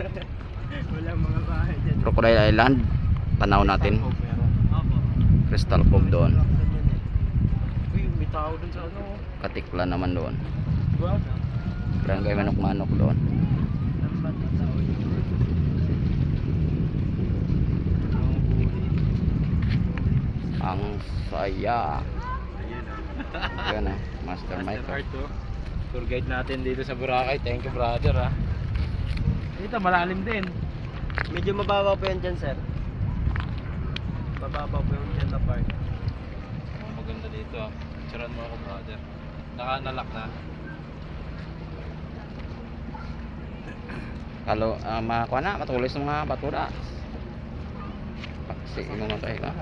Walang mga bahay dyan. Crocodile Island. Tanaw natin. Crystal Cove doon. Uy, may tao dun sa ano. Katikla naman doon. Diba? Barangay Manok-Manok doon. Ang saya. Ayan Master Michael. Tour guide natin dito sa Boracay. Thank you brother ha. Dito malalim din. Medyo mababaw po yan dyan, sir. Mababaw po yung dyan na part. Maganda dito ha. Picturean mo ako brother. Naka-nalak na. Makuha na, matulis ng mga batura. Paksi mo matay ka.